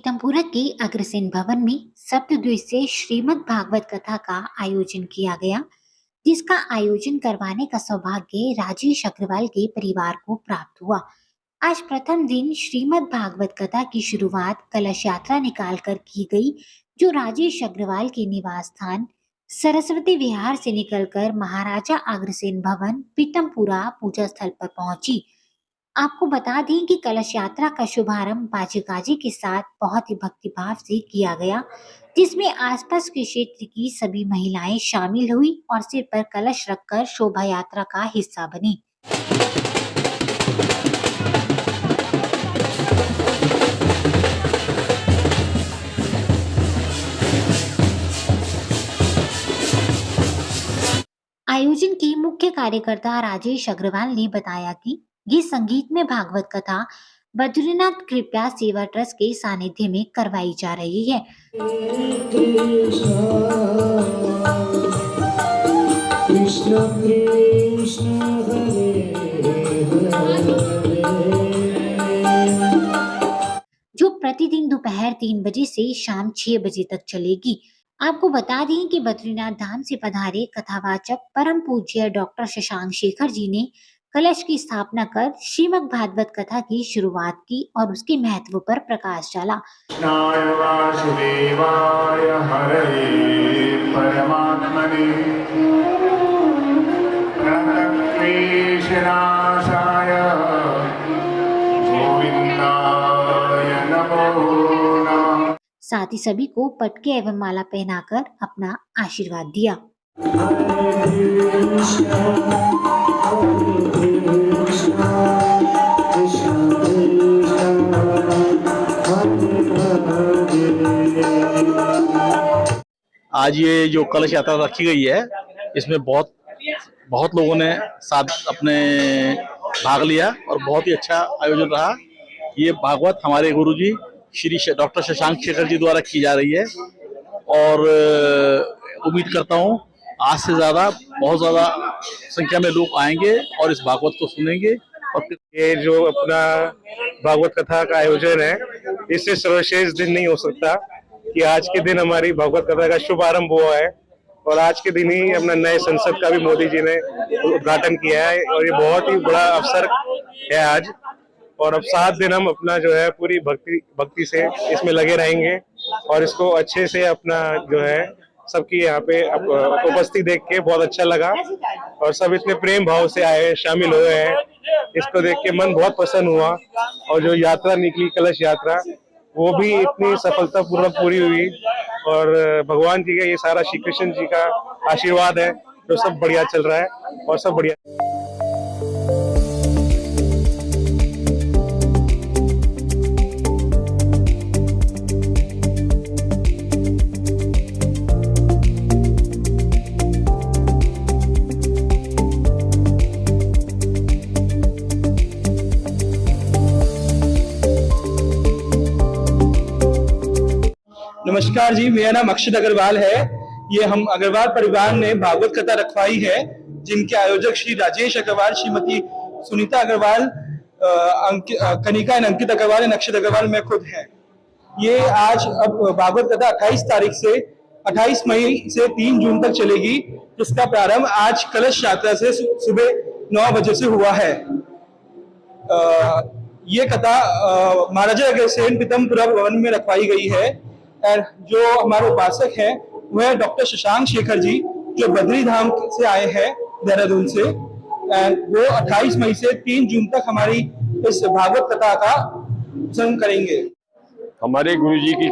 पीतमपुरा के अग्रसेन भवन में सप्तद्वितीय श्रीमद् भागवत कथा का आयोजन किया गया, जिसका आयोजन करवाने का सौभाग्य राजेश अग्रवाल के परिवार को प्राप्त हुआ। आज प्रथम दिन श्रीमद् भागवत कथा की शुरुआत कलश यात्रा निकालकर की गई, जो राजेश अग्रवाल के निवास स्थान सरस्वती विहार से निकलकर महाराजा अग्रसेन भवन पीतमपुरा पूजा स्थल पर पहुंची। आपको बता दें कि कलश यात्रा का शुभारंभ बाजे गाजे के साथ बहुत ही भक्तिभाव से किया गया, जिसमें आसपास के क्षेत्र की सभी महिलाएं शामिल हुई और सिर पर कलश रखकर शोभा यात्रा का हिस्सा बनी। आयोजन के मुख्य कार्यकर्ता राजेश अग्रवाल ने बताया कि ये संगीत में भागवत कथा बद्रीनाथ कृपया सेवा ट्रस्ट के सानिध्य में करवाई जा रही है। कृष्ण कृष्ण हरे जो प्रतिदिन दोपहर 3 बजे से शाम 6 बजे तक चलेगी। आपको बता दें कि बद्रीनाथ धाम से पधारे कथावाचक परम पूज्य डॉक्टर शशांक शेखर जी ने कलश की स्थापना कर श्रीमद् भागवत कथा की शुरुआत की और उसके महत्व पर प्रकाश डाला। साथ ही सभी को पटके एवं माला पहनाकर अपना आशीर्वाद दिया। आज ये जो कलश यात्रा रखी गई है, इसमें बहुत लोगों ने साथ अपने भाग लिया और बहुत ही अच्छा आयोजन रहा। ये भागवत हमारे गुरुजी श्री डॉक्टर शशांक शेखर जी द्वारा की जा रही है और उम्मीद करता हूँ आज से बहुत ज्यादा संख्या में लोग आएंगे और इस भागवत को सुनेंगे। और ये जो अपना भागवत कथा का आयोजन है, इससे सर्वश्रेष्ठ दिन नहीं हो सकता कि आज के दिन हमारी भागवत कथा का शुभारंभ हुआ है और आज के दिन ही अपना नए संसद का भी मोदी जी ने उद्घाटन किया है और ये बहुत ही बड़ा अवसर है आज। और अब 7 दिन हम अपना जो है पूरी भक्ति से इसमें लगे रहेंगे और इसको अच्छे से अपना जो है सबकी यहाँ पे उपस्थिति देख के बहुत अच्छा लगा और सब इतने प्रेम भाव से आए, शामिल हुए हैं। इसको देख के मन बहुत प्रसन्न हुआ और जो यात्रा निकली कलश यात्रा, वो भी इतनी सफलतापूर्वक पूरी हुई और भगवान जी का ये सारा श्री कृष्ण जी का आशीर्वाद है, जो सब बढ़िया चल रहा है और सब बढ़िया। नमस्कार जी, मेरा नाम अक्षत अग्रवाल है। ये हम अग्रवाल परिवार ने भागवत कथा रखवाई है, जिनके आयोजक श्री राजेश अग्रवाल, श्रीमती सुनीता अग्रवाल, कनिका एंड अंकित अग्रवाल एंड अक्षत अग्रवाल में खुद हैं। ये आज अब भागवत कथा 28 मई से 3 जून तक चलेगी, जिसका प्रारंभ आज कलश यात्रा से सुबह 9 बजे से हुआ है। ये कथा महाराजा अग्रसेन पीतमपुरा भवन में रखवाई गई है। जो हमारे उपासक हैं वह डॉक्टर शशांक शेखर जी, जो बद्री धाम से आए हैं देहरादून से। वो 28 मई से 3 जून तक हमारी इस भागवत कथा का प्रसंग करेंगे। हमारे गुरुजी की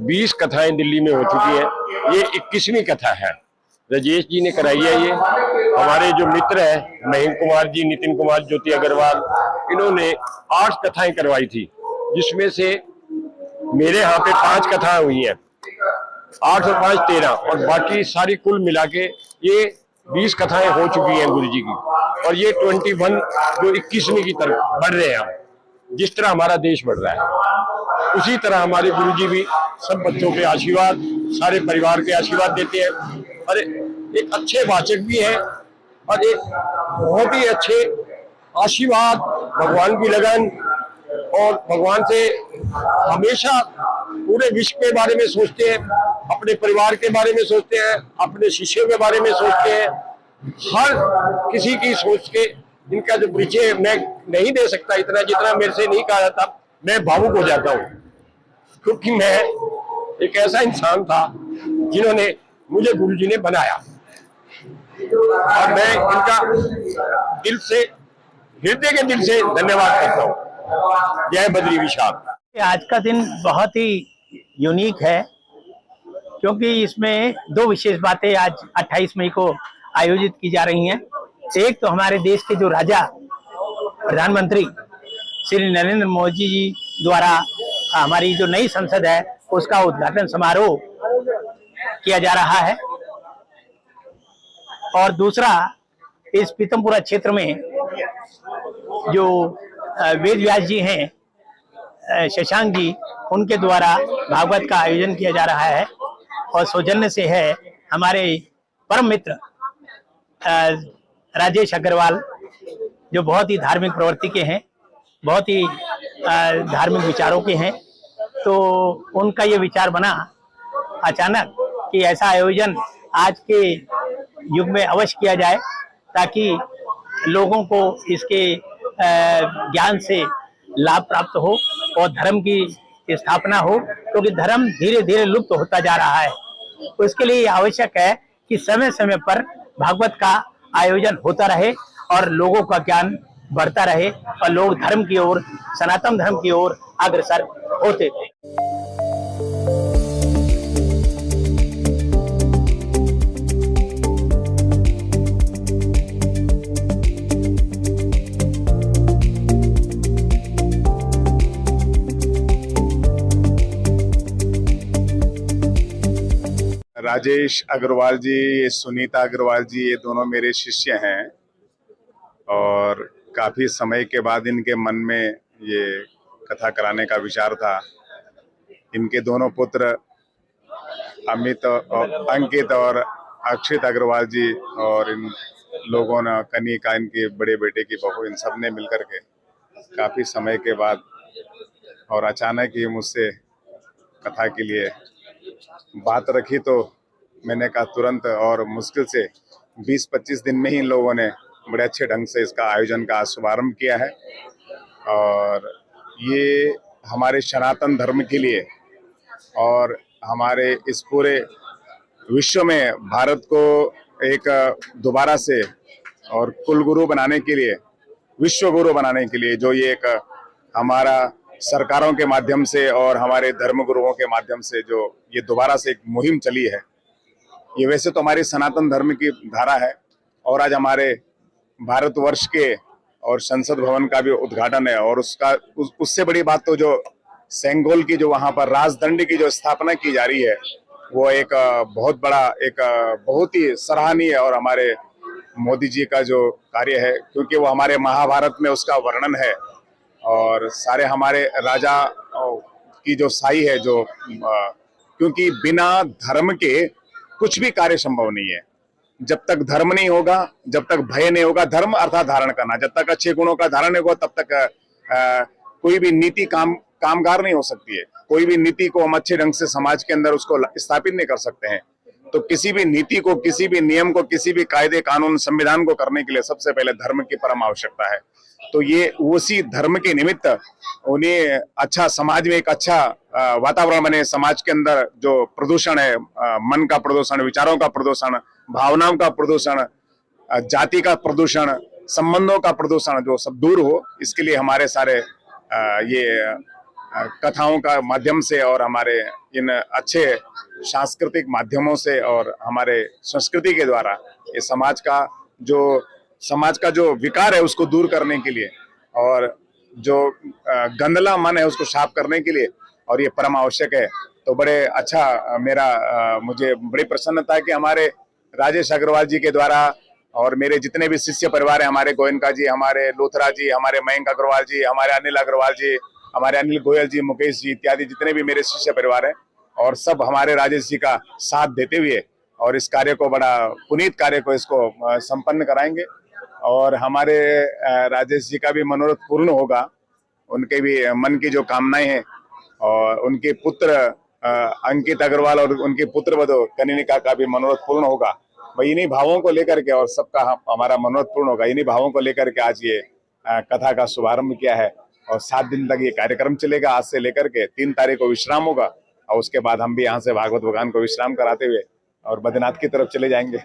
20 कथाएं दिल्ली में हो चुकी है, ये 21वीं कथा है। राजेश जी ने कराई है। ये हमारे जो मित्र है महेंद्र कुमार जी, नितिन कुमार, ज्योति अग्रवाल, इन्होंने 8 कथाएं करवाई थी, जिसमें से मेरे यहाँ पे 5 कथाएं हुई हैं। 8 और 5 13 और बाकी सारी कुल मिला के ये 20 कथाएं हो चुकी हैं गुरुजी की। और ये 21 जो 21वीं की तरफ बढ़ रहे हैं हम। जिस तरह हमारा देश बढ़ रहा है, उसी तरह हमारे गुरुजी भी सब बच्चों के आशीर्वाद, सारे परिवार के आशीर्वाद देते हैं और एक अच्छे वाचक भी हैं और एक बहुत ही अच्छे आशीर्वाद, भगवान की लगन और भगवान से हमेशा पूरे विश्व के बारे में सोचते हैं, अपने परिवार के बारे में सोचते हैं, अपने शिष्यों के बारे में सोचते हैं, हर किसी की सोच के इनका जो परिचय मैं नहीं दे सकता इतना जितना मेरे से नहीं कहा जाता। मैं भावुक हो जाता हूँ क्योंकि मैं एक ऐसा इंसान था जिन्होंने मुझे गुरुजी ने बनाया और मैं इनका दिल से, हृदय के दिल से धन्यवाद करता हूँ। जय बद्री विशाल। आज का दिन बहुत ही यूनिक है क्योंकि इसमें दो विशेष बातें आज 28 मई को आयोजित की जा रही हैं। एक तो हमारे देश के जो राजा प्रधानमंत्री श्री नरेंद्र मोदी जी द्वारा हमारी जो नई संसद है उसका उद्घाटन समारोह किया जा रहा है, और दूसरा इस पीतमपुरा क्षेत्र में जो वेद व्यास जी हैं, शशांक जी, उनके द्वारा भागवत का आयोजन किया जा रहा है। और सौजन्य से है हमारे परम मित्र राजेश अग्रवाल, जो बहुत ही धार्मिक प्रवृत्ति के हैं, बहुत ही धार्मिक विचारों के हैं। तो उनका ये विचार बना अचानक कि ऐसा आयोजन आज के युग में अवश्य किया जाए ताकि लोगों को इसके ज्ञान से लाभ प्राप्त हो और धर्म की स्थापना हो, क्योंकि धर्म धीरे धीरे लुप्त होता जा रहा है। उसके लिए आवश्यक है कि समय समय पर भागवत का आयोजन होता रहे और लोगों का ज्ञान बढ़ता रहे और लोग धर्म की ओर, सनातन धर्म की ओर अग्रसर होते थे। राजेश अग्रवाल जी, सुनीता अग्रवाल जी, ये दोनों मेरे शिष्य हैं और काफ़ी समय के बाद इनके मन में ये कथा कराने का विचार था। इनके दोनों पुत्र अमित और अंकित और अक्षित अग्रवाल जी और इन लोगों ने, कनिका इनके बड़े बेटे की बहू, इन सब ने मिलकर के काफ़ी समय के बाद और अचानक ही मुझसे कथा के लिए बात रखी, तो मैंने कहा तुरंत, और मुश्किल से 20-25 दिन में ही इन लोगों ने बड़े अच्छे ढंग से इसका आयोजन का शुभारंभ किया है। और ये हमारे सनातन धर्म के लिए और हमारे इस पूरे विश्व में भारत को एक दोबारा से और कुलगुरु बनाने के लिए, विश्व गुरु बनाने के लिए, जो ये एक हमारा सरकारों के माध्यम से और हमारे धर्मगुरुओं के माध्यम से जो ये दोबारा से एक मुहिम चली है, ये वैसे तो हमारी सनातन धर्म की धारा है और आज हमारे भारतवर्ष के और संसद भवन का भी उद्घाटन है। और उससे बड़ी बात तो जो सेंगोल की जो वहां पर राजदंड की जो स्थापना की जा रही है, वो एक बहुत बड़ा, एक बहुत ही सराहनीय और हमारे मोदी जी का जो कार्य है, क्योंकि वो हमारे महाभारत में उसका वर्णन है और सारे हमारे राजा की जो साई है, जो क्योंकि बिना धर्म के कुछ भी कार्य संभव नहीं है। जब तक धर्म नहीं होगा, जब तक भय नहीं होगा, धर्म अर्थात धारण करना, जब तक अच्छे गुणों का धारण नहीं होगा तब तक कोई भी नीति कामगार नहीं हो सकती है। कोई भी नीति को हम अच्छे ढंग से समाज के अंदर उसको स्थापित नहीं कर सकते हैं। तो किसी भी नीति को, किसी भी नियम को, किसी भी कायदे कानून संविधान को करने के लिए सबसे पहले धर्म की परम आवश्यकता है। तो ये उसी धर्म के निमित्त उन्हें अच्छा समाज में एक अच्छा वातावरण बने, समाज के अंदर जो प्रदूषण है, मन का प्रदूषण, विचारों का प्रदूषण, भावनाओं का प्रदूषण, जाति का प्रदूषण, संबंधों का प्रदूषण, जो सब दूर हो, इसके लिए हमारे सारे ये कथाओं का माध्यम से और हमारे इन अच्छे सांस्कृतिक माध्यमों से और हमारे संस्कृति के द्वारा ये समाज का जो विकार है उसको दूर करने के लिए और जो गंदला मन है उसको साफ करने के लिए, और ये परम आवश्यक है। तो बड़े अच्छा मुझे बड़ी प्रसन्नता है कि हमारे राजेश अग्रवाल जी के द्वारा और मेरे जितने भी शिष्य परिवार है, हमारे गोयनका जी, हमारे लोथरा जी, हमारे मयंक अग्रवाल जी, हमारे अनिल अग्रवाल जी, हमारे अनिल गोयल जी, मुकेश जी इत्यादि जितने भी मेरे शिष्य परिवार हैं, और सब हमारे राजेश जी का साथ देते हुए और इस कार्य को, बड़ा पुनीत कार्य को, इसको संपन्न कराएंगे और हमारे राजेश जी का भी मनोरथ पूर्ण होगा। उनके भी मन की जो कामनाएं हैं और उनके पुत्र अंकित अग्रवाल और उनके पुत्र वधू कनिनिका का भी मनोरथ पूर्ण होगा। भाई इन्हीं भावों को लेकर के और सबका हमारा मनोरथ पूर्ण होगा। इन्हीं भावों को लेकर के आज ये कथा का शुभारंभ किया है और 7 दिन तक ये कार्यक्रम चलेगा। आज से लेकर के 3 तारीख को विश्राम होगा और उसके बाद हम भी यहाँ से भागवत भगवान को विश्राम कराते हुए और बद्रीनाथ की तरफ चले जाएंगे।